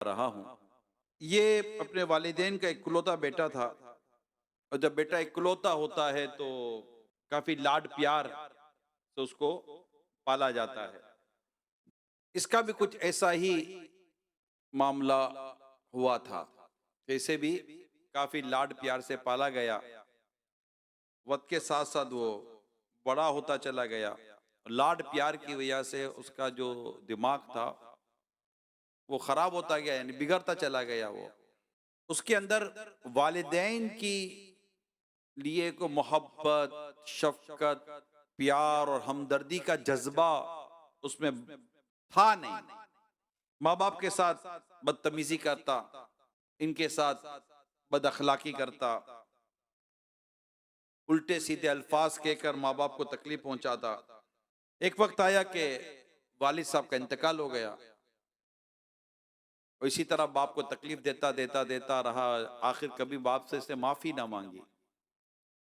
रहा हूँ। ये अपने वालिदैन का इकलौता बेटा था और जब बेटा इकलौता होता है तो काफ़ी लाड प्यार से उसको पाला जाता है। इसका भी कुछ ऐसा ही मामला हुआ था। इसे भी काफ़ी लाड प्यार से पाला गया। वक़्त के साथ-साथ वो बड़ा होता चला गया। लाड प्यार की वजह से उसका जो दिमाग था, वो ख़राब होता गया यानी बिगड़ता चला गया वो। उसके अंदर वालिदैन की लिए को मोहब्बत, शफ़क़त, प्यार और हमदर्दी का जज़्बा उसमें था नहीं। माँ-बाप के साथ बदतमीज़ी करता, इनके साथ बदअख़लाक़ी करता, उल्टे-सीधे अल्फ़ाज़ कहकर माँ-बाप को तकलीफ़ पहुँचाता। एक वक़्त आया कि वालिद साहब का इंतकाल हो गया और इसी तरह बाप को तकलीफ़ देता रहा, आखिर कभी बाप से इसने माफ़ी ना माँगी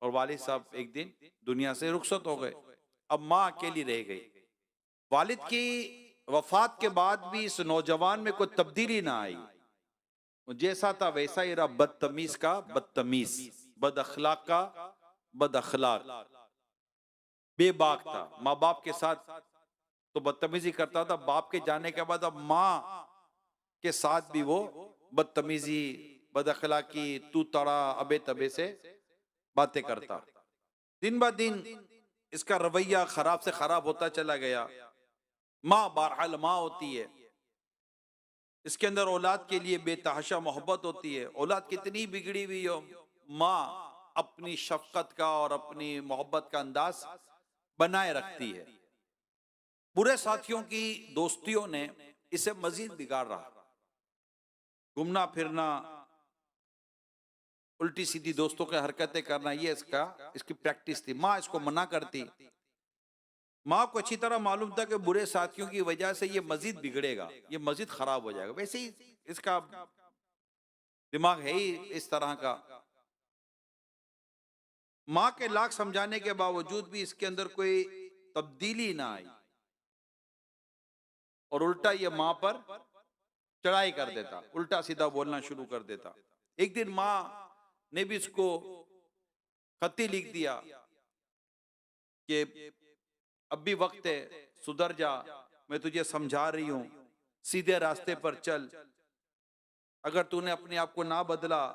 और वालिद साहब एक दिन दुनिया से रुखसत हो गए। अब माँ अकेली रह गई। वालिद की वफ़ात के बाद भी इस नौजवान में कोई तब्दीली ना आई। वो जैसा था वैसा ही रहा, बदतमीज़ का बदतमीज़, बद-अख़लाक़ का बद-अख़लाक़, बेबाक था। माँ-बाप के साथ तो बदतमीज़ी करता था, बाप के जाने के बाद अब माँ के साथ भी वो बदतमीजी, बदअखलाकी, तू तड़ा, अबे तबे से बातें करता। दिन ब दिन इसका रवैया खराब से खराब होता चला गया। माँ बहरहाल माँ होती है, इसके अंदर औलाद के लिए बेतहाशा मोहब्बत होती है। औलाद कितनी बिगड़ी हुई हो, माँ अपनी शफकत का और अपनी मोहब्बत का अंदाज बनाए रखती है। बुरे साथियों की दोस्तियों ने इसे मजीद बिगाड़ रहा। घूमना फिरना, उल्टी सीधी दोस्तों की हरकतें करना, ये इसकी प्रैक्टिस थी। माँ इसको मना करती। माँ को अच्छी तरह मालूम था कि बुरे साथियों की वजह से ये मजीद बिगड़ेगा, ये मजीद खराब हो जाएगा। वैसे ही इसका दिमाग है ही इस तरह का। माँ के लाख समझाने के बावजूद भी इसके अंदर कोई तब्दीली ना आई और उल्टा ये माँ पर चढ़ाई कर देता, उल्टा सीधा बोलना शुरू कर देता। एक दिन माँ ने भी इसको खत्ती लिख दिया कि अब भी वक्त है, सुधर जा, मैं तुझे समझा रही हूं, सीधे रास्ते पर चल। अगर तूने अपने आप को ना बदला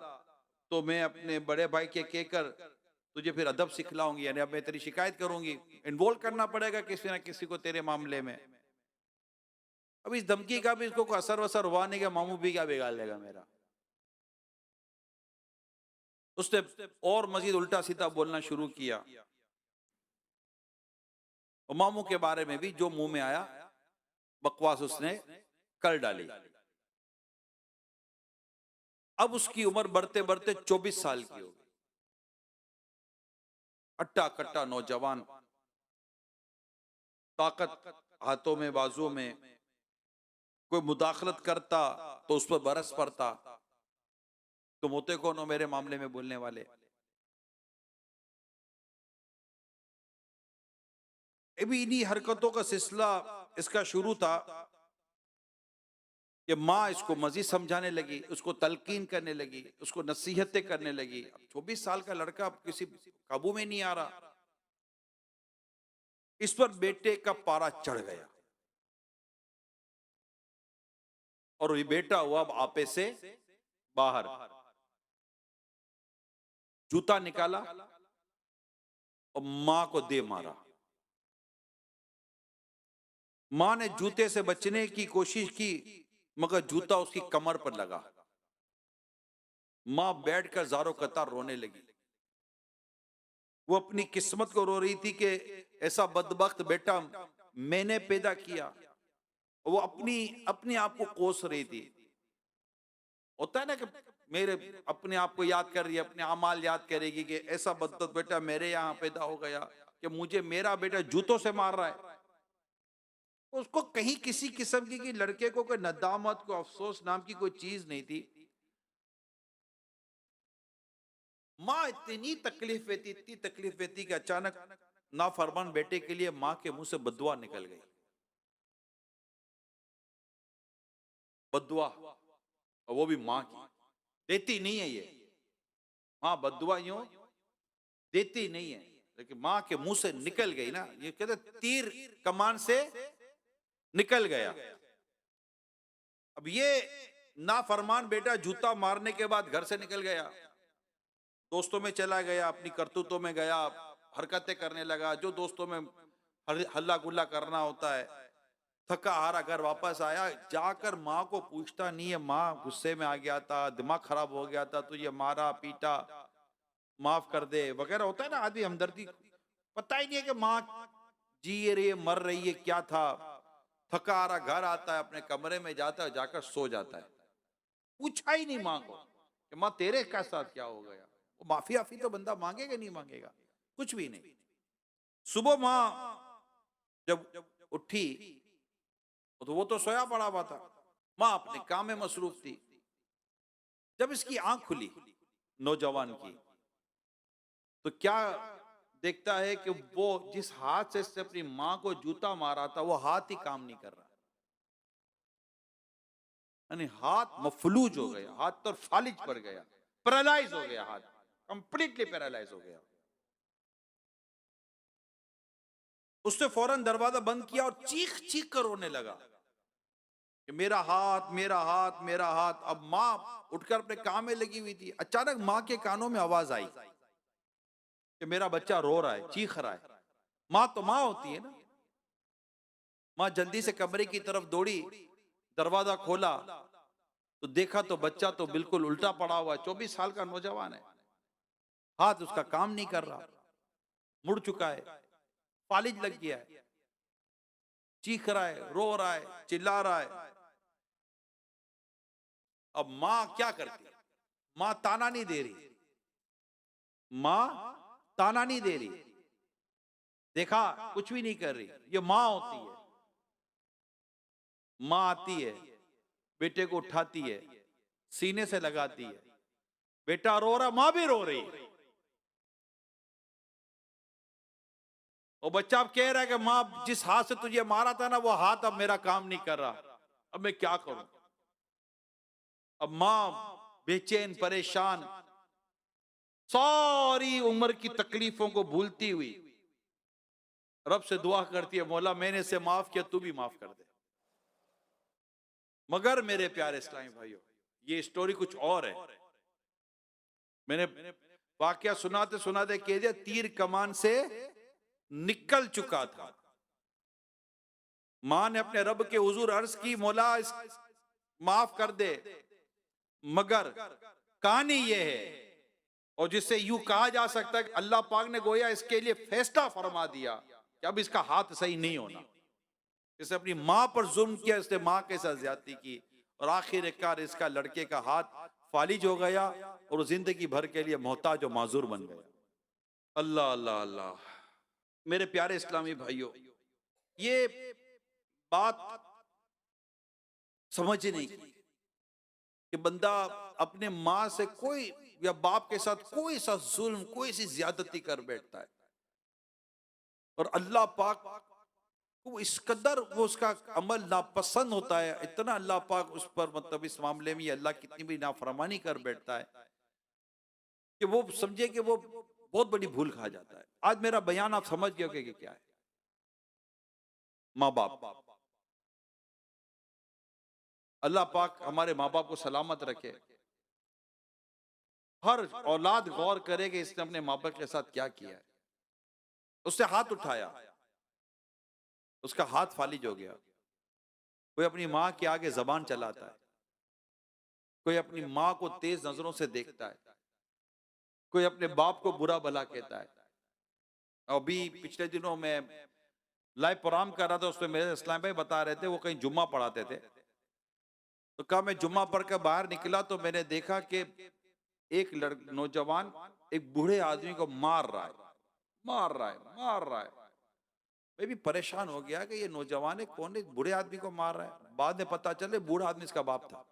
तो मैं अपने बड़े भाई के कहकर तुझे फिर अदब सिखलाऊंगी, यानी अब मैं तेरी शिकायत करूंगी, इन्वॉल्व करना पड़ेगा किसी ना किसी को तेरे मामले में। अब इस धमकी का भी इसको कोई असर वसर हुआ नहीं कि मामू भी क्या बिगाड़ लेगा मेरा। उसने और मजीद उल्टा सीधा बोलना शुरू किया और मामू के बारे में भी जो मुंह में आया बकवास उसने कर डाली। अब उसकी उम्र बढ़ते बढ़ते 24 साल की हो गई। अट्टा कट्टा नौजवान, ताकत हाथों में बाजुओं में, कोई मुदाखलत करता तो उस पर बरस पड़ता, तुम होते कौन हो मेरे मामले में बोलने वाले। अभी इन्हीं हरकतों का सिलसिला इसका शुरू था कि माँ इसको मजीद समझाने लगी, उसको तलकीन करने लगी, उसको नसीहतें करने लगी। अब 24 साल का लड़का अब किसी काबू में नहीं आ रहा। इस पर बेटे का पारा चढ़ गया और ये बेटा हुआ अब आपे से बाहर। जूता निकाला और मां को दे मारा। मां ने जूते से बचने की कोशिश की मगर जूता उसकी कमर पर लगा। मां बैठकर ज़ारो कतार रोने लगी। वो अपनी किस्मत को रो रही थी कि ऐसा बदबख्त बेटा मैंने पैदा किया। वो अपनी अपने आप को कोस रही थी। होता है ना कि मेरे अपने आप को याद कर रही है, अपने अमाल याद करेगी कि ऐसा बदबख्त बेटा मेरे यहाँ पैदा हो गया कि मुझे मेरा बेटा जूतों से मार रहा है। उसको कहीं किसी किस्म की कि लड़के को कोई नदामत, को अफसोस नाम की कोई चीज नहीं थी। माँ इतनी तकलीफ देती, इतनी तकलीफ देती कि अचानक नाफरमान बेटे के लिए माँ के मुंह से बद्दुआ निकल गई। बद्दुआ और वो भी माँ की। देती नहीं है ये माँ, बद्दुआ यूं देती नहीं है, लेकिन माँ के मुंह से निकल गई ना, ये कहते तीर कमान से निकल गया। अब ये नाफरमान बेटा जूता मारने के बाद घर से निकल गया, दोस्तों में चला गया, अपनी करतूतों में गया, हरकतें करने लगा जो दोस्तों में हल्ला गुल्ला करना होता है। थका हारा घर वापस आया, जाकर माँ को पूछता नहीं है, माँ गुस्से में आ गया था, दिमाग खराब हो गया था, तुझे मारा पीटा, माफ कर दे वगैरह होता है ना आदमी हमदर्दी। पता ही नहीं है कि माँ जी रही है मर रही है क्या था। थका हारा घर आता है, अपने कमरे में जाता है, जाकर सो जाता है। पूछा ही नहीं माँ को कि माँ तेरे का साथ क्या हो गया। वो माफी आफी तो बंदा मांगेगा नहीं मांगेगा, कुछ भी नहीं। सुबह माँ जब उठी तो वो तो सोया पड़ा हुआ था, माँ अपने काम में मसरूफ थी। जब इसकी आंख खुली नौजवान की, तो क्या देखता है कि वो जिस हाथ से इसने अपनी माँ को जूता मारा था वो हाथ ही काम नहीं कर रहा, यानी हाथ मफलूज हो गया, हाथ तो फालिज पड़ गया, पैरालाइज हो गया, हाथ कंप्लीटली पैरालाइज हो गया। उसने फौरन दरवाजा बंद किया और चीख चीख कर रोने लगा कि मेरा हाथ मेरा हाथ मेरा हाथ। अब माँ उठकर अपने काम में लगी हुई थी, अचानक माँ के कानों में आवाज आई कि मेरा बच्चा रो रहा है, चीख रहा है। माँ तो माँ होती है ना। माँ जल्दी से कमरे की तरफ दौड़ी, दरवाजा खोला तो देखा तो बच्चा तो बिल्कुल उल्टा पड़ा हुआ है, 24 साल का नौजवान है, हाथ उसका काम नहीं कर रहा, मुड़ चुका है, फालिज लग गया है, चीख रहा है, रो रहा है, चिल्ला रहा है। अब माँ क्या करती, माँ ताना नहीं दे रही, माँ ताना नहीं दे रही, देखा कुछ भी नहीं कर रही, ये माँ होती है। माँ आती है, बेटे को उठाती है, सीने से लगाती है, बेटा रो रहा, माँ भी रो रही है। और बच्चा अब कह रहा है कि माँ जिस हाथ से तुझे मारा था ना वो हाथ अब मेरा काम नहीं कर रहा, अब मैं क्या करूं। अब माँ बेचैन परेशान, सारी उम्र की तकलीफों को भूलती हुई रब से दुआ करती है, मौला मैंने से माफ किया, तू भी माफ कर दे। मगर मेरे प्यारे इस्लामी भाइयों, ये स्टोरी कुछ और है। मैंने वाकया सुनाते सुनाते कह दिया, तीर कमान से निकल चुका था। मां ने अपने रब के हुजूर अर्ज की, मौला माफ कर दे, मगर कहानी यह है, और जिससे यूं कहा जा सकता है कि अल्लाह पाक ने गोया इसके लिए फैसला फरमा दिया कि अब इसका हाथ सही नहीं होना। इसने अपनी मां पर जुल्म किया, इसने मां के साथ ज्यादती की, और आखिरकार इसका लड़के का हाथ फालिज हो गया और जिंदगी भर के लिए मोहताज और माजूर बन गया। अल्लाह अल्लाह अल्लाह। मेरे प्यारे इस्लामी भाइयों, ये बात समझने की कि बंदा अपने माँ से कोई या बाप के साथ कोई सा जुल्म, कोई सी ज्यादती कर बैठता है, और अल्लाह पाक को इस कदर वो उसका अमल नापसंद होता है, इतना अल्लाह पाक उस पर मतलब इस मामले में अल्लाह कितनी भी नाफरमानी कर बैठता है कि वो समझे कि वो बहुत बड़ी भूल खा जाता है। आज मेरा बयान आप समझ गए कि क्या है। माँ बाप, अल्लाह पाक हमारे माँ बाप को सलामत रखे। हर औलाद गौर करे कि इसने अपने माँ बाप के साथ क्या किया है। उससे हाथ उठाया, उसका हाथ फालिज हो गया। कोई अपनी माँ के आगे जबान चलाता है, कोई अपनी माँ को तेज नजरों से देखता है, कोई अपने बाप को बुरा भला कहता है। अभी पिछले दिनों में लाइव प्रोग्राम कर रहा था, उसमें मेरे इस्लाम भाई बता रहे थे, वो कहीं जुम्मा पढ़ाते थे, तो कहा मैं जुम्मा पढ़ कर बाहर निकला तो मैंने देखा कि एक नौजवान एक बूढ़े आदमी को मार रहा है, मार रहा है, मार रहा है। मैं भी परेशान हो गया कि ये नौजवान है कौन, एक बूढ़े आदमी को मार रहा है। बाद में पता चले बूढ़ा आदमी इसका बाप था,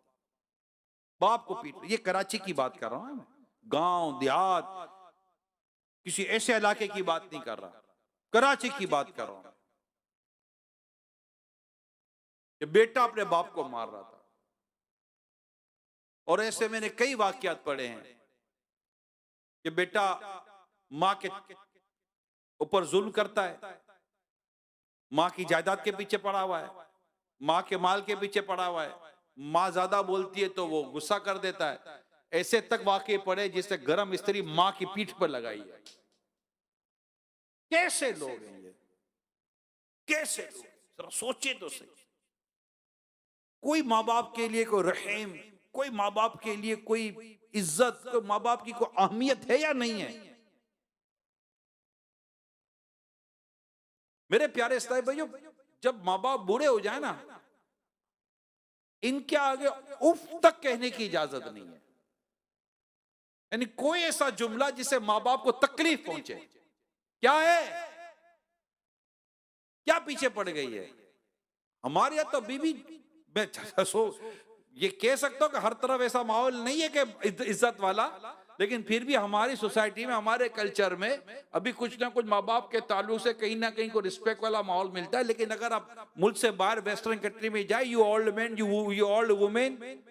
बाप को पीट। ये कराची की बात कर रहा हूं मैं, गांव देहात किसी ऐसे इलाके की बात नहीं कर रहा, कराची की बात कर रहा हूं कि बेटा अपने बाप को मार रहा था। और ऐसे मैंने कई वाकयात पढ़े हैं कि बेटा माँ के ऊपर जुल्म करता है, माँ की जायदाद के पीछे पड़ा हुआ है, माँ के माल के पीछे पड़ा हुआ है, माँ ज्यादा बोलती है तो वो गुस्सा कर देता है। ऐसे तक वाकये पड़े जिससे गरम स्त्री माँ की पीठ पर लगाई है। कैसे लोग हैं ये, कैसे लोग, जरा सोचिए तो सही। कोई माँ बाप के लिए कोई रहम, कोई माँ बाप के लिए कोई इज्जत, कोई माँ बाप की कोई अहमियत है या नहीं है? मेरे प्यारे इस्लामी भाइयों, जब माँ बाप बूढ़े हो जाए ना, इनके आगे उफ तक कहने की इजाजत नहीं है। यानी कोई ऐसा जुमला जिससे माँ बाप को तकलीफ पहुंचे। क्या है, क्या पीछे पड़ गई है? हमारे यहाँ तो बीबी, मैं ये कह सकता हूं कि हर तरफ ऐसा माहौल नहीं है कि इज्जत वाला, लेकिन फिर भी हमारी सोसाइटी में, हमारे कल्चर में अभी कुछ ना कुछ माँ बाप के ताल्लुक से कहीं ना कहीं को रिस्पेक्ट वाला माहौल मिलता है। लेकिन अगर आप मुल्क से बाहर वेस्टर्न कंट्री में जाए, you old man, you old women,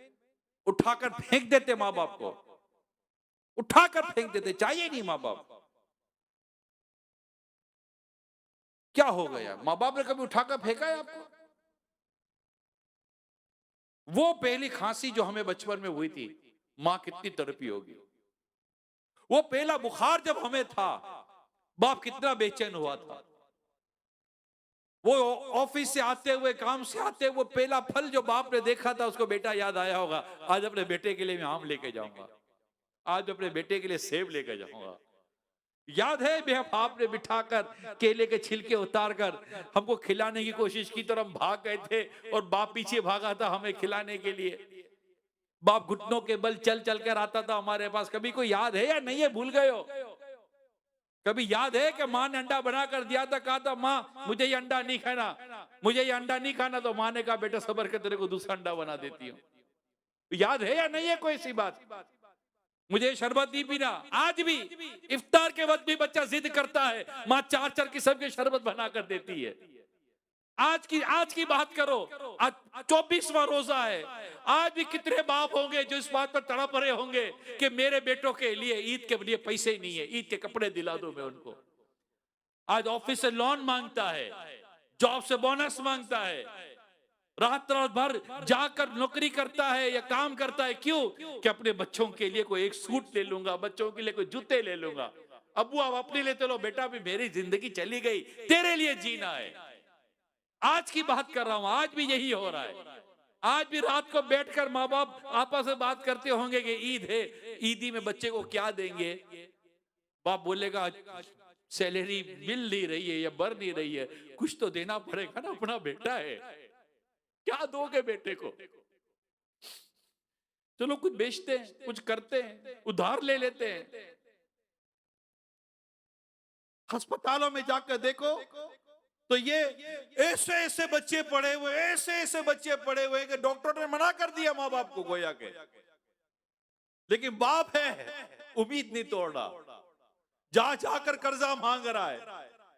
उठाकर फेंक देते माँ बाप को, उठाकर फेंक देते, चाहिए नहीं माँ बाप। क्या हो गया? माँ बाप ने कभी उठाकर फेंका है आपको? वो पहली खांसी जो हमें बचपन में हुई थी, मां कितनी तड़पी होगी। वो पहला बुखार जब हमें था, बाप कितना बेचैन हुआ था। वो ऑफिस से आते हुए, काम से आते हुए, पहला फल जो बाप ने देखा था, उसको बेटा याद आया होगा, आज अपने बेटे के लिए मैं आम लेके जाऊंगा, आज अपने बेटे के लिए सेब लेके जाऊंगा। याद है मेरे बाप ने बिठाकर केले के छिलके उतार कर हमको खिलाने की कोशिश की, तो हम भाग गए थे और बाप पीछे भागा था हमें खिलाने के लिए। बाप घुटनों के बल चल चल कर आता था हमारे पास। कभी कोई याद है या नहीं है? भूल गए हो? कभी याद है कि माँ ने अंडा बना कर दिया था, कहा था माँ मुझे ये अंडा नहीं खाना, मुझे ये अंडा नहीं खाना, तो माँ ने कहा बेटा सबर के तेरे को दूसरा अंडा बना देती हूँ। याद है या नहीं है कोई सी बात? मुझे शरबत नहीं पीना। आज भी इफ्तार के वक्त भी बच्चा जिद करता है, माँ 4-4 किस्म के शरबत बना कर देती है। आज की बात करो, आज 24वां रोजा है, आज भी कितने बाप होंगे जो इस बात पर तड़प रहे होंगे कि मेरे बेटों के लिए ईद के लिए पैसे ही नहीं है, ईद के कपड़े दिला दो मैं उनको। आज ऑफिस से लोन मांगता है, जॉब से बोनस मांगता है, रात रात भर जाकर नौकरी करता है या काम करता है। क्यों? कि अपने बच्चों के लिए कोई एक सूट ले लूंगा, बच्चों के लिए कोई जूते ले लूंगा। अब्बू आप अपने लिए तो लो, बेटा भी मेरी जिंदगी चली गई, तेरे लिए जीना है। आज की बात कर रहा हूं, आज भी यही हो रहा है। आज भी रात को बैठकर माँ बाप आपस में बात करते होंगे कि ईद है, ईदी में बच्चे को क्या देंगे। बाप बोलेगा सैलरी मिल नहीं रही है या बढ़ नहीं रही है, कुछ तो देना पड़ेगा ना, अपना बेटा है, क्या दोगे बेटे को? चलो कुछ बेचते हैं, कुछ करते हैं, उधार ले लेते हैं। अस्पतालों में जाकर देखो तो ये ऐसे ऐसे बच्चे पड़े हुए, ऐसे ऐसे बच्चे पड़े हुए कि डॉक्टर ने मना कर दिया माँ बाप को गोया के, लेकिन बाप है उम्मीद नहीं तोड़ रहा, जा जाकर कर्जा मांग रहा है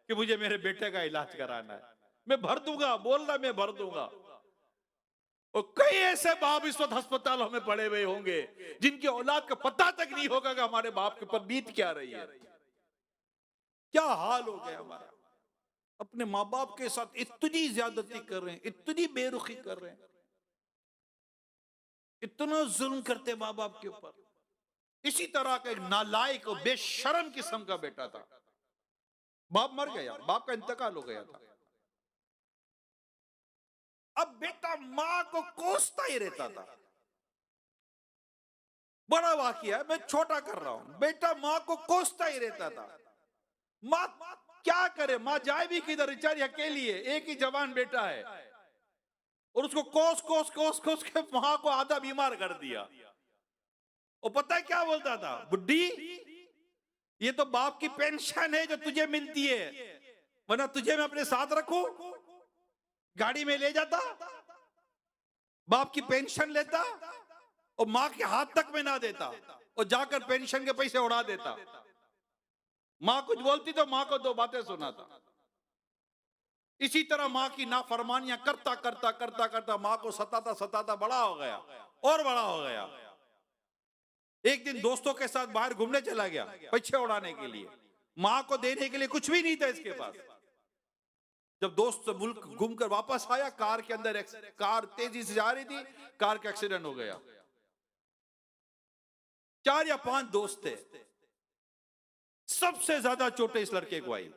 कि मुझे मेरे बेटे का इलाज कराना है, मैं भर दूंगा, बोल रहा मैं भर दूंगा। और कई ऐसे बाप इस वक्त अस्पतालों में पड़े हुए होंगे जिनकी औलाद का पता तक नहीं होगा कि हमारे बाप के ऊपर बीत क्या रही है। क्या हाल हो गया हमारा, अपने माँ बाप के साथ इतनी ज्यादती कर रहे हैं, इतनी बेरुखी कर रहे हैं, इतना जुल्म करते माँ बाप के ऊपर। इसी तरह का एक नालायक और बेशरम किस्म का बेटा था, बाप मर गया, बाप का इंतकाल हो गया था। अब बेटा माँ को कोसता ही रहता था। बड़ा वाकया, मैं छोटा कर रहा हूं। बेटा माँ को कोसता ही रहता था। माँ क्या करे, माँ जाए भी किधर, बेचारी अकेली है, एक ही जवान बेटा है, और उसको कोस कोस कोस कोस के माँ को आधा बीमार कर दिया। और पता है क्या बोलता था, बुड्ढी ये तो बाप की पेंशन है जो तुझे मिलती है, वरना तुझे मैं अपने साथ रखूं, गाड़ी में ले जाता, बाप की पेंशन लेता और माँ के हाथ तक में ना देता और जाकर पेंशन के पैसे उड़ा देता। माँ कुछ बोलती तो माँ को 2 बातें सुनाता। इसी तरह माँ की नाफरमानियां करता करता करता करता माँ को सताता सताता बड़ा हो गया और बड़ा हो गया। एक दिन दोस्तों के साथ बाहर घूमने चला गया पीछे उड़ाने के लिए, मां को देने के लिए कुछ भी नहीं था इसके पास। जब दोस्त मुल्क घूम कर वापस आया, कार के अंदर कार तेजी से जा रही थी, कार का एक्सीडेंट हो गया। 4 या 5 दोस्त थे, सबसे ज्यादा चोटें इस लड़के को आई।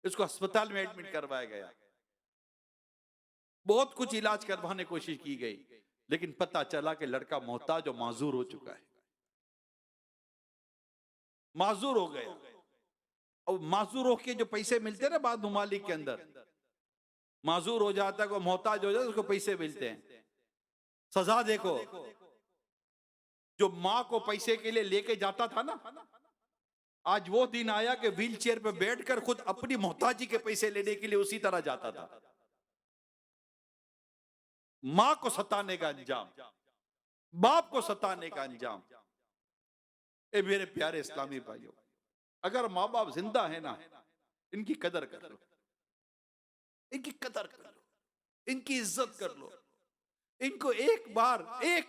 इसको अस्पताल में एडमिट करवाया गया, बहुत कुछ इलाज करवाने की कोशिश की गई, लेकिन पता चला कि लड़का मोहताज और माजूर हो चुका है, माजूर हो गया। और माजूर होके जो पैसे मिलते हैं ना बाद ममालिक के अंदर, माजूर हो जाता है, को मोहताज हो जाता है, उसको पैसे मिलते हैं। सजा देखो, जो माँ को पैसे के लिए लेके जाता था ना, आज वो दिन आया कि व्हील चेयर पे बैठकर खुद अपनी मोहताजी के पैसे लेने के लिए उसी तरह जाता था। माँ को सताने का अंजाम, बाप को सताने का अंजाम। ए मेरे प्यारे इस्लामी भाइयों, अगर माँ बाप जिंदा है ना, इनकी कदर कर लो, इनकी कदर कर लो, इनकी इज्जत कर लो। इनको एक बार ये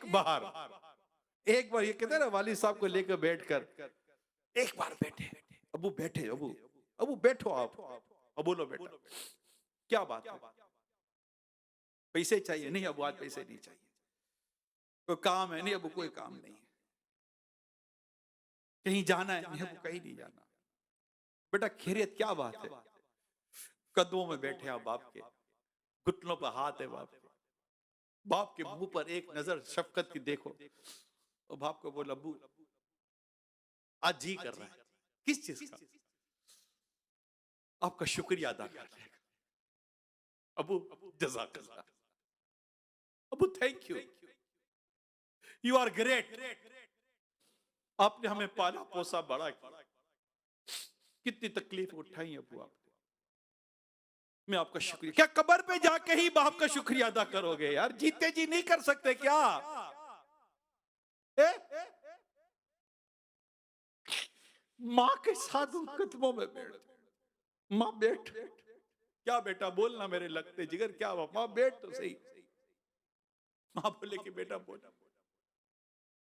कहते हैं ना, वाली साहब को लेकर बैठकर एक बार बैठे, अबू बैठे, अबू बैठो आप, अब बोलो बेटा क्या बात है, पैसे चाहिए? नहीं अबू आज पैसे नहीं चाहिए। कोई काम है? नहीं अबू कोई काम नहीं है। कहीं जाना है? नहीं अबू कहीं नहीं जाना। बेटा खैरियत? क्या बात है? कदमों में बैठे आप बाप के, घुटनों पर हाथ है बाप के, बाप के मुंह पर एक नजर शफकत की देखो, और बाप को बोल अबू आज जी कर रहा है, किस चीज का? आपका शुक्रिया अदा कर रहे हैं। अबू जज़ाकल्लाह, अबू thank you, you are great, आपने हमें पाला पोसा बड़ा किया, कितनी तकलीफ उठाई अबू आपने, मैं आपका शुक्रिया। क्या कब्र पे जाके ही बाप का शुक्रिया अदा करोगे यार? जीते जी नहीं कर सकते क्या? माँ के साथ उन कदमों में बैठ, माँ बैठ, क्या बेटा बोलना मेरे लगते जिगर, क्या हुआ? माँ बैठ तो सही। माँ बोले कि बेटा बोल,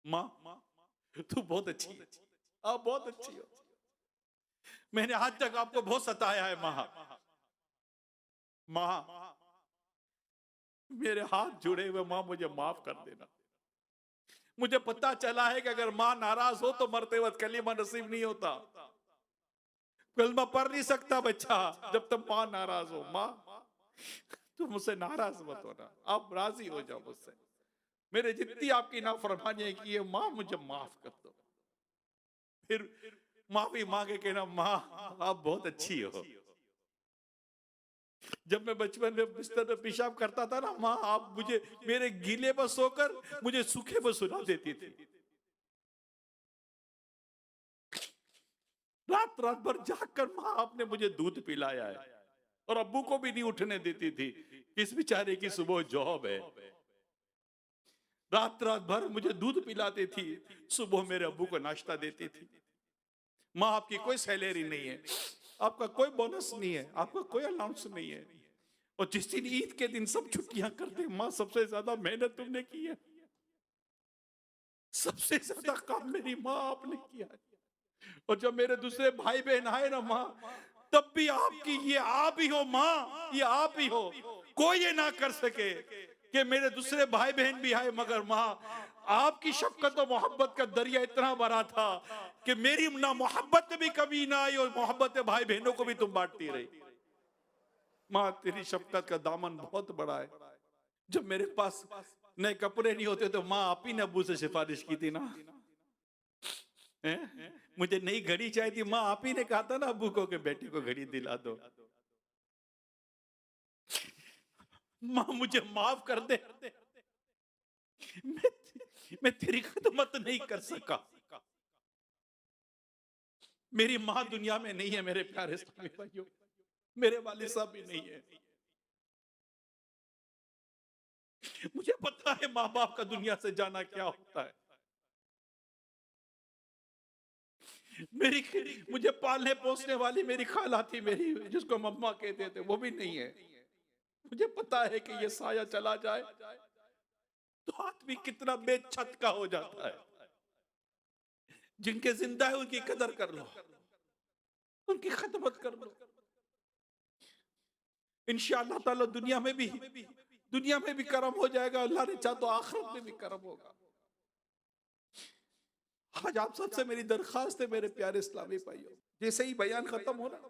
माँ तू बहुत अच्छी है, आप बहुत अच्छी हो, मैंने आज तक आपको बहुत सताया है माँ, मेरे हाथ जुड़े हुए, माँ मुझे माफ कर देना। मुझे पता चला है कि अगर माँ नाराज हो तो मरते वक्त कलीमा नसीब नहीं होता, कलमा पढ़ नहीं सकता बच्चा जब तक माँ नाराज हो। माँ तुम मुझसे नाराज मत होना, आप राजी हो जाओ मुझसे, मेरे जितनी आपकी नाफरमानियां की है माँ मुझे माफ कर दो। फिर माफी मांगे कहना माँ आप बहुत अच्छी हो। जब मैं बचपन में बिस्तर पे पेशाब करता था ना, माँ आप मुझे मेरे गीले पर सोकर मुझे सूखे पर सुला देती थी, रात रात भर जागकर माँ आपने मुझे दूध पिलाया है, और अब्बू को भी नहीं उठने देती थी, इस बेचारे की सुबह जॉब है। रात रात भर मुझे दूध पिलाती थी, सुबह मेरे अब्बू को नाश्ता देती थी। माँ आपकी कोई सैलरी नहीं है, आपका कोई बोनस नहीं है, आपका कोई अलाउंस नहीं है, और जिस दिन ईद के दिन सब छुट्टियां करते, माँ सबसे ज्यादा मेहनत तुमने की है, सबसे ज्यादा काम मेरी माँ आपने किया है। और जब मेरे दूसरे भाई बहन आए ना माँ, तब भी आपकी, ये आप ही हो माँ, ये आप ही हो, कोई ये ना कर सके कि मेरे दूसरे भाई बहन भी आए, मगर माँ आपकी शफकत और मोहब्बत का दरिया इतना बड़ा था कि मेरी ना मोहब्बत भी कभी ना आई, और मोहब्बत भाई बहनों को भी तुम बांटती रही। माँ तेरी शफकत का दामन बहुत बड़ा है। जब मेरे पास नए कपड़े नहीं होते तो माँ आप ही ने अब्बू से सिफारिश की थी ना, मुझे नई घड़ी चाहिए थी, माँ आप ही ने कहा था ना अब्बू को कि बेटी को घड़ी दिला दो। माँ मुझे माफ कर दे, मैं तेरी खिदमत नहीं कर सका। मेरी माँ दुनिया में नहीं है मेरे प्यारे इस्लामी भाइयों, मेरे वालिद साहब भी नहीं है। मुझे पता है माँ बाप का दुनिया से जाना क्या होता है। मुझे पालने पोसने वाली मेरी खाला थी, मेरी जिसको मम्मा कहते थे, वो भी नहीं है। मुझे पता है कि ये साया चला जाए तो आदमी कितना बेछत का हो जाता है। जिनके जिंदा है उनकी कदर कर लो, उनकी खिदमत कर लो। इंशाअल्लाह ताला दुनिया में भी करम हो जाएगा, अल्लाह ने चाहा तो आखिरत में भी करम होगा। आज आप सबसे मेरी दरखास्त है मेरे प्यारे इस्लामी भाइयों, जैसे ही बयान खत्म हो ना,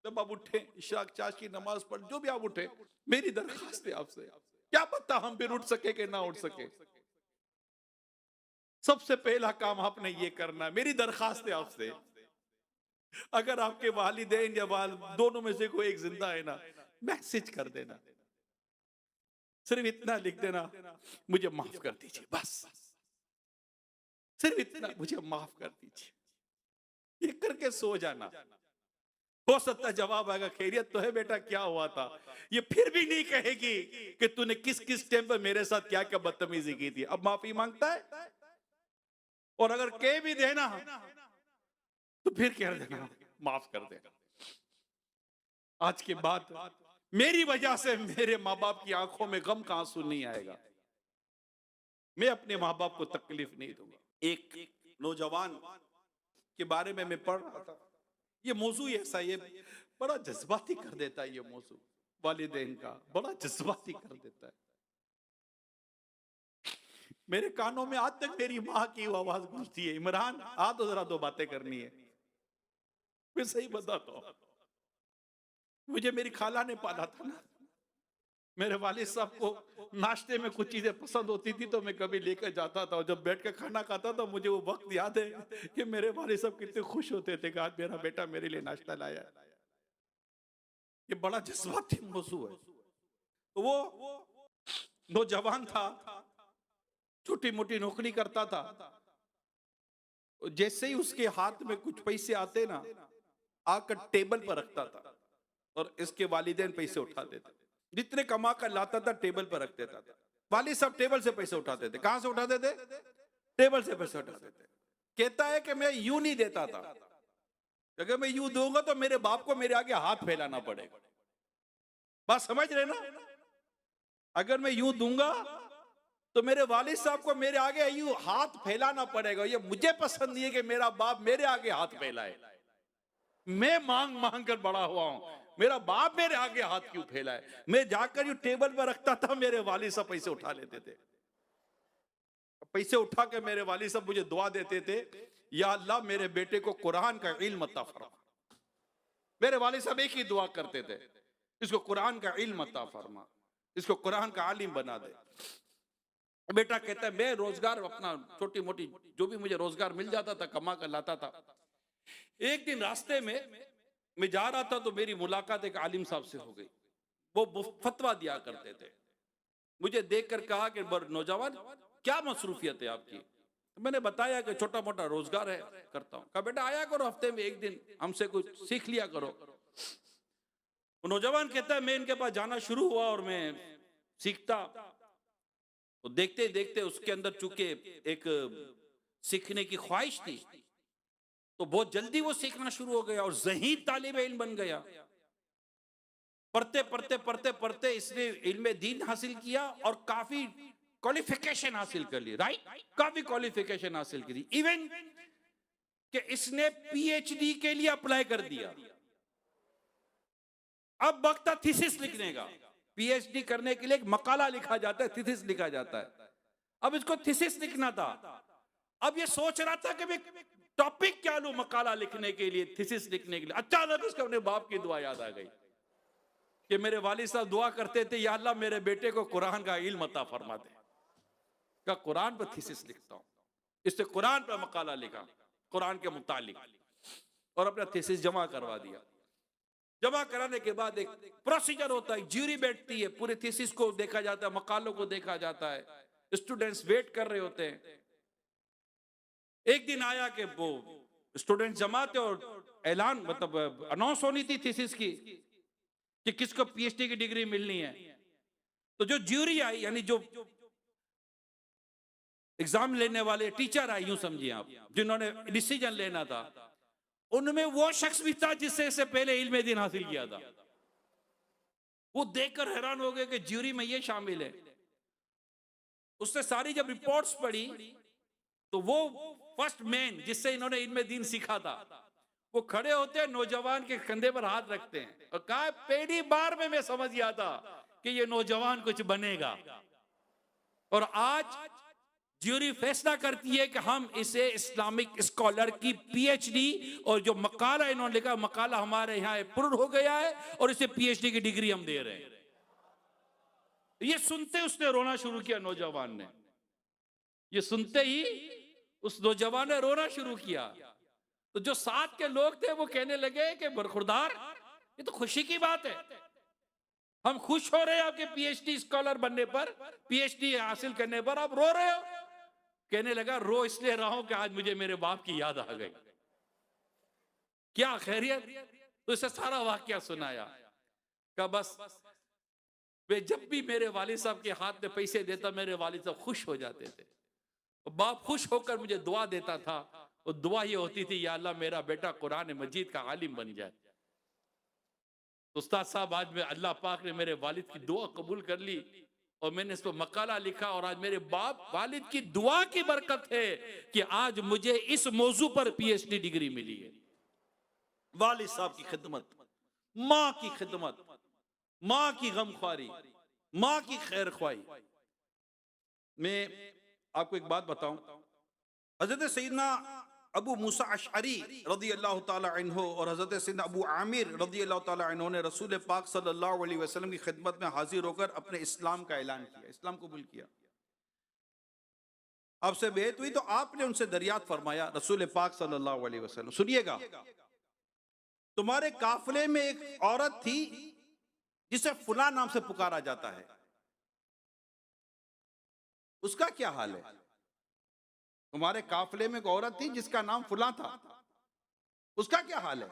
जब आप उठे इशराक चाश की नमाज पढ़, जो भी आप उठे, मेरी दरखास्त है आपसे, क्या पता हम फिर उठ सके कि ना उठ सके, सबसे पहला काम आपने ये करना है। मेरी दरखास्त है आपसे, अगर आपके वालिदैन या दोनों में से कोई एक जिंदा है ना, मैसेज कर देना, सिर्फ इतना लिख देना, मुझे माफ कर दीजिए, बस सिर्फ इतना, मुझे माफ कर दीजिए, ये करके सो जाना। हो सकता है जवाब आएगा, खैरियत तो है बेटा, क्या हुआ था। ये फिर भी नहीं कहेगी कि तूने किस किस टाइम पर मेरे साथ क्या क्या बदतमीजी की थी। अब माफी मांगता है, और अगर कह भी देना तो फिर कह देना माफ कर देना। आज के बाद मेरी वजह से मेरे माँ बाप की आंखों में गम का आंसू नहीं आएगा, मैं अपने माँ बाप को तकलीफ नहीं दूंगा। एक नौजवान के बारे में मैं पढ़ रहा था, ये मौजू ऐसा, ये बड़ा जज्बाती कर देता है, ये मौजू वालिदैन का बड़ा जज्बाती कर देता है। मेरे कानों में आज तक मेरी माँ की आवाज गूंजती है, इमरान आ तो जरा दो बातें करनी है। मैं सही बताता हूं, मुझे मेरी खाला ने पाला था ना, मेरे वालिद साहब को नाश्ते में कुछ चीजें पसंद होती थी तो मैं कभी लेकर जाता था, और जब बैठ कर खाना खाता था मुझे वो वक्त याद है कि मेरे वालिद साहब कितने खुश होते थे कि आज मेरा बेटा मेरे लिए नाश्ता लाया। ये बड़ा जज्बाती मौजू है। तो वो नौजवान था, छोटी मोटी नौकरी करता था, जैसे ही उसके हाथ में कुछ पैसे आते ना, आकर टेबल पर रखता था और इसके वालिदैन पैसे उठाते थे, जितने कमा कर लाता था टेबल पर रख देता था। वालिद साहब टेबल से पैसे उठाते थे। कहां से उठाते थे? टेबल से पैसे उठाते थे। कहता है कि मैं यूं नहीं देता था, अगर मैं यूं दूंगा तो मेरे बाप को मेरे आगे हाथ फैलाना पड़ेगा। बात समझ रहे ना? अगर मैं यूं दूंगा तो मेरे वालिद साहब को मेरे आगे यूं हाथ फैलाना पड़ेगा। ये मुझे पसंद नहीं है कि मेरा बाप मेरे आगे हाथ फैलाए। मैं मांग मांग कर बड़ा हुआ हूं, मेरा बाप मेरे आगे हाथ क्यों फैलाए। मैं जाकर यूं टेबल पर रखता था, मेरे वालिद साहब पैसे उठा लेते थे। पैसे उठा के मेरे वालिद साहब मुझे दुआ देते थे, या अल्लाह मेरे बेटे को कुरान का इल्म अता फरमा। मेरे वालिद साहब एक ही दुआ करते थे, इसको कुरान का इल्म अता फरमा, इसको कुरान का आलिम बना दे। बेटा कहता है मैं रोजगार अपना छोटी मोटी जो भी मुझे रोजगार मिल जाता था कमा कर लाता था। एक दिन रास्ते में मैं जा रहा था तो मेरी मुलाकात एक आलिम साहब से हो गई। वो फतवा दिया करते थे। मुझे देखकर कहा कि नौजवान क्या मसरूफियत है आपकी। तो मैंने बताया कि छोटा मोटा रोजगार है करता हूँ। कहा बेटा आया करो हफ्ते में एक दिन, हमसे कुछ सीख लिया करो। वो नौजवान कहता है मैं इनके पास जाना शुरू हुआ और मैं सीखता, तो देखते देखते उसके अंदर चूंकि एक सीखने की ख्वाहिश थी तो बहुत जल्दी वो सीखना शुरू हो गया और ज़हीन तालिब इल्म बन गया। पढ़ते पढ़ते पढ़ते पढ़ते इसने इल्म दीन हासिल किया और काफी क्वालिफिकेशन हासिल कर ली। राइट, काफी क्वालिफिकेशन हासिल की थी। इवन कि इसने पीएचडी के लिए अप्लाई कर दिया। अब वक्त था थीसिस लिखने का। पीएचडी करने के लिए एक मकाला लिखा जाता है, थीसिस लिखा जाता है। अब इसको थीसिस लिखना था। अब ये सोच रहा था कि मैं टॉपिक क्या लूं मकाला लिखने के लिए, थीसिस लिखने के लिए। अचानक उसको अपने बाप की दुआ याद आ गई कि मेरे वालिद साहब दुआ करते थे, या अल्लाह मेरे बेटे को कुरान का इल्म अता फरमा दे। का कुरान पर थीसिस लिखता हूं। इससे कुरान पर मकाला लिखा कुरान के मुतालिक और अपना थीसिस जमा करवा दिया। जमा कराने के बाद एक प्रोसीजर होता है, ज्यूरी बैठती है, पूरे थीसिस को देखा जाता है, मकालों को देखा जाता है, स्टूडेंट्स वेट कर रहे होते हैं। एक दिन आया कि वो स्टूडेंट जमा थे और ऐलान मतलब अनाउंस होनी थी थीसिस की कि किसको पीएचडी की डिग्री मिलनी है। तो जो ज्यूरी आई यानी जो एग्जाम लेने वाले टीचर आए, यूं समझिए आप, जिन्होंने डिसीजन लेना था, उनमें वो शख्स भी था जिससे इससे पहले इल्म दीन हासिल किया था। वो देखकर हैरान हो गए कि ज्यूरी में ये शामिल है। उसने सारी जब रिपोर्ट्स पढ़ी तो वो फर्स्ट मैन जिससे इन्होंने इनमें दीन सीखा था, वो खड़े होते हैं, नौजवान के कंधे पर हाथ रखते हैं और कहा पहली बार में मैं समझ गया था कि ये नौजवान कुछ बनेगा। और आज ज्यूरी फैसला करती है कि हम इसे इस्लामिक स्कॉलर की पीएचडी, और जो मकाला इन्होंने लिखा, मकाला हमारे यहाँ अप्रूव हो गया है और इसे पीएचडी की डिग्री हम दे रहे हैं। ये सुनते उसने रोना शुरू किया, नौजवान ने। ये सुनते ही उस नौजवान ने रोना शुरू किया। तो जो साथ के लोग थे वो कहने लगे कि बरखुरदार, ये तो खुशी की बात है, हम खुश हो रहे हैं आपके पीएचडी स्कॉलर बनने पर, पीएचडी हासिल करने पर, आप रो रहे हो। कहने लगा रो इसलिए रहा हूं कि आज मुझे मेरे बाप की याद आ गई। क्या खैरियत? तो इसे सारा वाकया सुनाया। का बस वे जब भी मेरे वालिद साहब के हाथ में पैसे देता, मेरे वालिद साहब खुश हो जाते थे। बाप खुश होकर मुझे दुआ देता था, और दुआ ये होती थी, या अल्लाह मेरा बेटा कुरान मजीद का आलिम बन जाए। उस्ताद साहब, आज मैं अल्लाह पाक ने मेरे वालिद की दुआ कबूल कर ली और मैंने इस पर मकाला लिखा, और आज मेरे बाप वालिद की दुआ की बरकत है कि आज मुझे इस मौजू पर पीएचडी डिग्री मिली है। वालिद साहब की खिदमत, माँ की खिदमत, माँ की गमख्वारी, माँ की खैर ख्वाही। मैं आपको एक बात बताऊं, हजरत सैयदना अबू मूसा अशअरी रज़ी अल्लाह ताला अन्हु और हजरत सैयदना अबू आमिर रज़ी अल्लाह ताला अन्हु ने रसूल पाक सल्लल्लाहु अलैहि वसल्लम की खिदमत में हाजिर होकर अपने इस्लाम का ऐलान किया, इस्लाम कबूल किया। आपसे बेत हुई तो आपने उनसे दरियात फरमाया, रसूल पाक सल्लल्लाहु अलैहि वसल्लम, सुनिएगा, तुम्हारे काफिले में एक औरत थी जिसे फुला नाम से पुकारा जाता है, उसका क्या हाल है? तुम्हारे काफिले में एक औरत थी जिसका नाम फुला था, उसका क्या हाल है?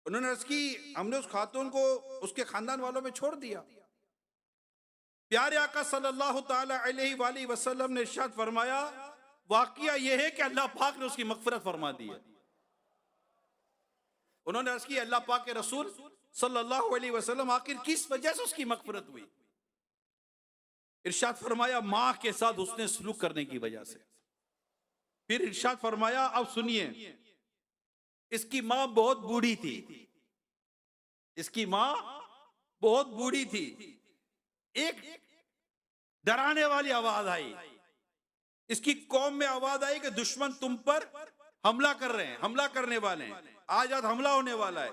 उन्होंने अर्ज की, हमने उस खातून को उसके खानदान वालों में छोड़ दिया। प्यारे आका सल्लल्लाहु ताला अलैहि वसल्लम ने इरशाद फरमाया, वाकया यह है कि अल्लाह पाक ने उसकी मगफिरत फरमा दी है। उन्होंने अर्ज की, अल्लाह पाक के रसूल सल्लल्लाहु अलैहि वसल्लम, आखिर किस वजह से उसकी मगफिरत हुई? इरशाद फरमाया, माँ के साथ उसने सलूक करने की वजह से। फिर इरशाद फरमाया, अब सुनिए, इसकी माँ बहुत बूढ़ी थी, इसकी माँ बहुत बूढ़ी थी। एक डराने वाली आवाज आई, इसकी कौम में आवाज आई कि दुश्मन तुम पर हमला कर रहे हैं, हमला करने वाले हैं, आज आज हमला होने वाला है,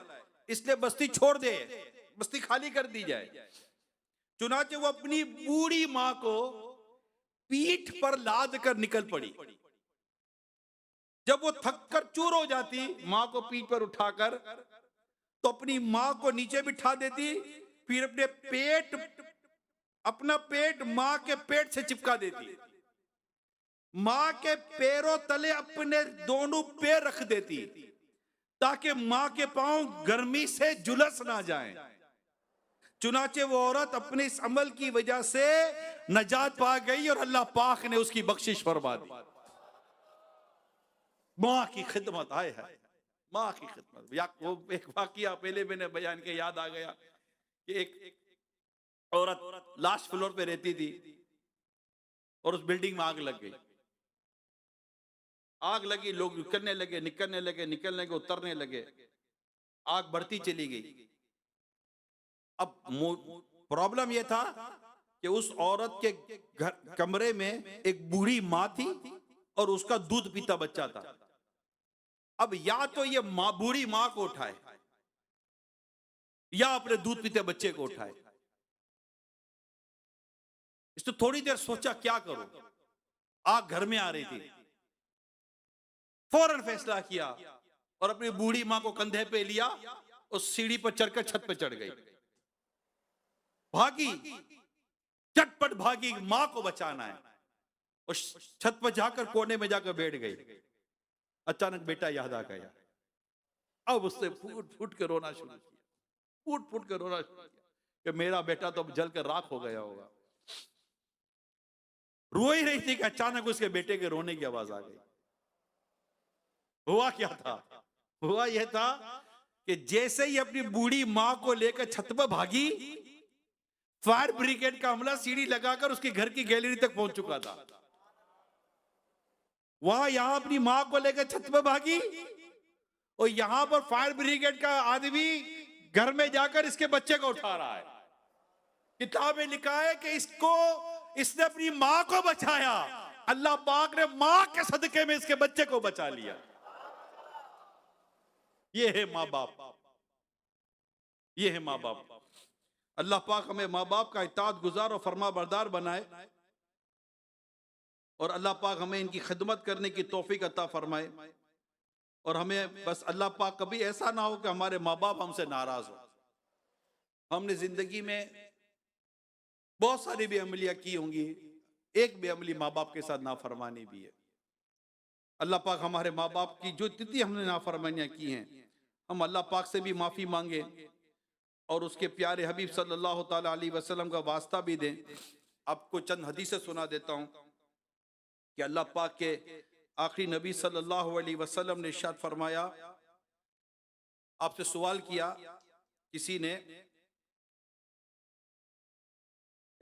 इसलिए बस्ती छोड़ दे, बस्ती खाली कर दी जाए। चुनाचे वो अपनी बूढ़ी माँ को पीठ पर लाद कर निकल पड़ी। जब वो थक कर चूर हो जाती, माँ को पीठ पर उठाकर, तो अपनी माँ को नीचे बिठा देती, फिर अपना पेट माँ के पेट से चिपका देती, माँ के पैरों तले अपने दोनों पैर रख देती ताकि माँ के पांव गर्मी से झुलस ना जाएं। चुनाचे वो औरत अपने इस अमल की वजह से नजात पा गई और अल्लाह पाक ने उसकी बख्शिश फरमा दी। माँ की खिदमत आए है, माँ की खिदमत। या वो एक वाकया पहले मैंने बयान के याद आ गया कि एक औरत लास्ट फ्लोर पे रहती थी और उस बिल्डिंग में आग लग गई। आग लगी, लोग निकलने लगे, निकलने लगे, निकलने लगे, उतरने लगे, आग बढ़ती चली गई। अब प्रॉब्लम यह था कि उस औरत के घर कमरे में एक बूढ़ी माँ थी और उसका दूध पीता बच्चा था। अब या तो ये माँ बूढ़ी माँ को उठाए या अपने दूध पीते बच्चे को उठाए। इसने थोड़ी देर सोचा क्या करूं, आग घर में आ रही थी, फौरन फैसला किया और अपनी बूढ़ी माँ को कंधे पे लिया, उस सीढ़ी पर चढ़कर छत पे चढ़ गई, भागी, झटपट भागी, माँ को बचाना है। उस छत पर जाकर कोने में जाकर बैठ गई। अचानक बेटा याद आ गया। अब उसने फूट फूट के रोना शुरू किया, फूट फूट के रोना शुरू किया कि मेरा बेटा तो अब जलकर राख हो गया होगा। रो ही रही थी कि अचानक उसके बेटे के रोने की आवाज आ गई। हुआ क्या था? हुआ यह था कि जैसे ही अपनी बूढ़ी माँ को लेकर छत पर भागी, फायर ब्रिगेड का अमला सीढ़ी लगाकर उसके घर की गैलरी तक पहुंच चुका था। वहां यहां अपनी मां को लेकर छत पे भागी, और यहां पर फायर ब्रिगेड का आदमी घर में जाकर इसके बच्चे को उठा रहा है। किताब में लिखा है कि इसने अपनी मां को बचाया, अल्लाह पाक ने मां के सदके में इसके बच्चे को बचा लिया। ये है माँ बाप, ये है माँ बाप। अल्लाह पाक हमें माँ बाप का इताअत गुजार और फरमा बरदार बनाए, और अल्लाह पाक हमें इनकी खिदमत करने की तौफीक अता फरमाए। और हमें बस अल्लाह पाक कभी ऐसा ना हो कि हमारे माँ बाप हमसे नाराज हो। हमने जिंदगी में बहुत सारी बेअमलियां की होंगी, एक बेअमली माँ बाप के साथ नाफरमानी भी है। अल्लाह पाक हमारे माँ बाप की जो जितनी हमने नाफरमानियां की हैं, हम अल्लाह पाक से भी माफी मांगे और उसके प्यारे हबीब सल्लल्लाहु ताला अलैहि वसल्लम का वास्ता भी दें। आपको चंद हदीसें सुना देता हूं कि अल्लाह पाक के आखिरी नबी सल्लल्लाहु अलैहि वसल्लम ने इरशाद फरमाया, आपसे सवाल किया किसी ने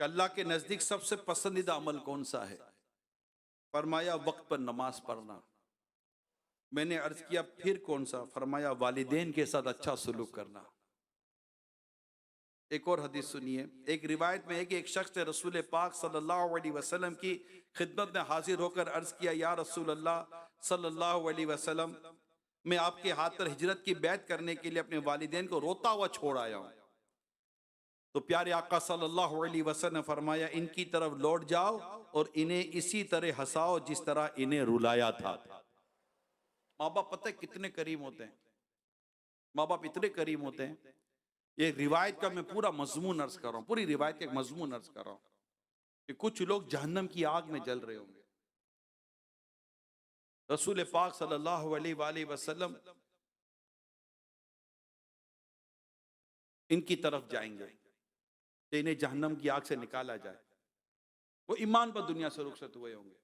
कि अल्लाह के नजदीक सबसे पसंदीदा अमल कौन सा है? फरमाया वक्त पर नमाज पढ़ना। मैंने अर्ज किया फिर कौन सा? फरमाया वालिदैन के साथ अच्छा सलूक करना। एक और हदीस सुनिए। एक रिवायत में है कि एक शख्स ने रसूल पाक सल्लल्लाहु अलैहि वसल्लम की खिदमत में हाजिर होकर अर्ज किया, या रसूल अल्लाह सल्लल्लाहु अलैहि वसल्लम, मैं आपके हाथ पर हिजरत की बैत करने के लिए अपने वालिदैन को रोता हुआ छोड़ आया हूं। तो प्यारे आका सल्लल्लाहु अलैहि वसल्लम ने फरमाया, इनकी तरफ लौट जाओ और इन्हें इसी तरह हंसाओ जिस तरह इन्हें रुलाया था। माँ बाप पता है कितने करीम होते हैं, माँ बाप इतने करीम होते हैं। ये रिवायत का मैं पूरा मजमून अर्ज कर रहा हूं, पूरी रिवायत का एक मजमून अर्ज कर रहा हूं कि कुछ लोग जहन्नम की आग में जल रहे होंगे, रसूल पाक सल्लल्लाहु अलैहि वसल्लम इनकी तरफ जाएंगे कि इन्हें जहन्नम की आग से निकाला जाए। वो ईमान पर दुनिया से रुखसत हुए होंगे,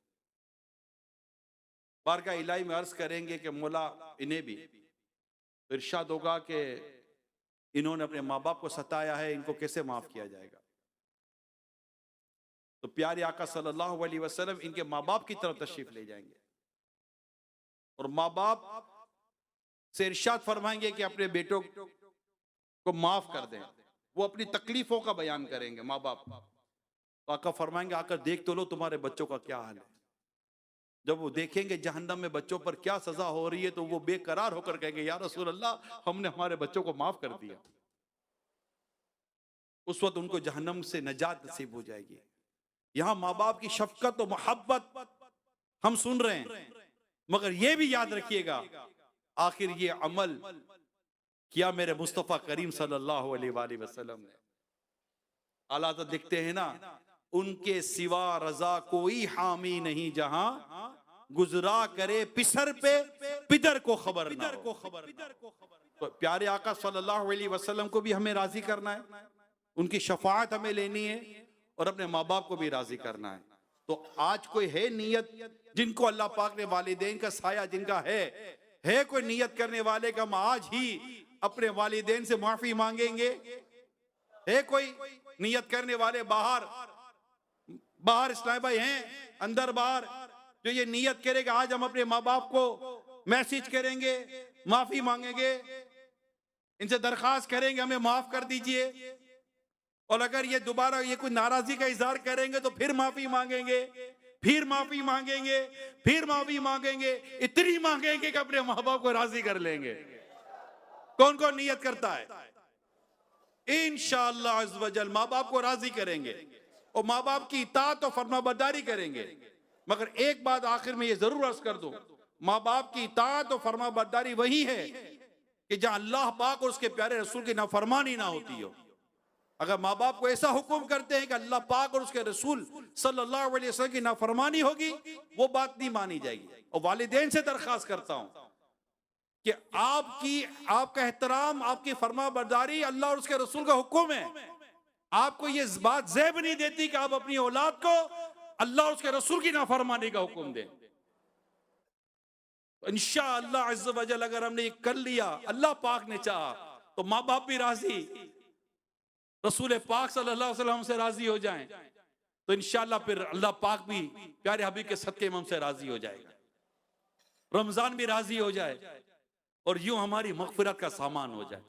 बारगाह इलाही में अर्ज करेंगे कि मौला इन्हें भी। इरशाद होगा कि इन्होंने अपने माँ बाप को सताया है, इनको कैसे माफ किया जाएगा? तो प्यारे आका सल्लल्लाहु अलैहि वसल्लम इनके माँ बाप की तरफ तशरीफ ले जाएंगे और माँ बाप से इरशाद फरमाएंगे कि अपने बेटों को माफ कर दें। वो अपनी तकलीफों का बयान करेंगे माँ बाप। तो आका फरमाएंगे, आकर देख तो लो तुम्हारे बच्चों का क्या हाल है। जब वो देखेंगे जहन्नम में बच्चों पर क्या सजा हो रही है, तो वो बेकरार होकर कहेंगे, या रसूल अल्लाह, हमने हमारे बच्चों को माफ कर दिया। उस वक्त उनको जहन्नम से नजात नसीब हो जाएगी। यहां माँ बाप की शफकत और मोहब्बत हम सुन रहे हैं, मगर ये भी याद रखिएगा आखिर ये अमल किया मेरे मुस्तफा करीम सल्लल्लाहु अलैहि वसल्लम ने। आला तो लिखते हैं ना, उनके सिवा रजा कोई हामी नहीं, जहां गुजरा करे पिसर पे पिदर को खबर ना हो। तो प्यारे आका सल्लल्लाहु अलैहि वसल्लम को भी हमें राजी करना है, उनकी शफाअत हमें लेनी है और अपने माँ बाप को भी राजी करना है। तो आज कोई है नियत जिनको अल्लाह पाक ने वालिदैन का साया जिनका है कोई नियत करने वाले का हम आज ही अपने वालिदैन से माफी मांगेंगे? है कोई नियत करने वाले बाहर इस्लाम भाई हैं, अंदर बाहर, जो ये नियत करेगा आज हम अपने माँ बाप को मैसेज करेंगे, माफी मांगेंगे, इनसे दरखास्त करेंगे हमें माफ कर दीजिए, और अगर ये दोबारा ये कोई नाराजगी का इजहार करेंगे तो फिर माफी मांगेंगे, फिर माफी मांगेंगे, फिर माफी मांगेंगे, इतनी मांगेंगे कि अपने माँ बाप को राजी कर लेंगे। कौन कौन नियत करता है? इंशाअल्लाह अज़्ज़ वजल माँ बाप को राजी करेंगे और माँ बाप की इताअत और फरमाबरदारी करेंगे। मगर एक बात आखिर में ये जरूर अर्ज कर दूं, माँ बाप की इताअत और फरमाबरदारी वही है कि जहां अल्लाह पाक और उसके प्यारे रसूल की नाफरमानी ना होती हो। अगर माँ बाप को ऐसा हुक्म करते हैं कि अल्लाह पाक और उसके रसूल सल्लल्लाहु अलैहि वसल्लम की नाफरमानी होगी, वो बात नहीं मानी जाएगी। और वालिदैन से दरखास्त करता हूं कि आपका एहतराम, आपकी फरमाबरदारी अल्लाह और उसके रसूल का हुक्म है। आपको ये बात ज़ेब नहीं देती कि आप अपनी औलाद को अल्लाह और उसके रसूल की नाफरमानी का हुक्म दें। इंशाअल्लाह अज़्ज़ वजल अगर हमने ये कर लिया, अल्लाह पाक ने चाहा, तो माँ बाप भी राजी, रसूल पाक सल्लल्लाहु अलैहि वसल्लम से राजी हो जाएं, तो इंशाअल्लाह फिर अल्लाह पाक भी प्यारे हबीब के सदके में हमसे राजी हो जाएगा। रमजान भी राजी हो जाए और यूं हमारी मगफिरत का सामान हो जाए।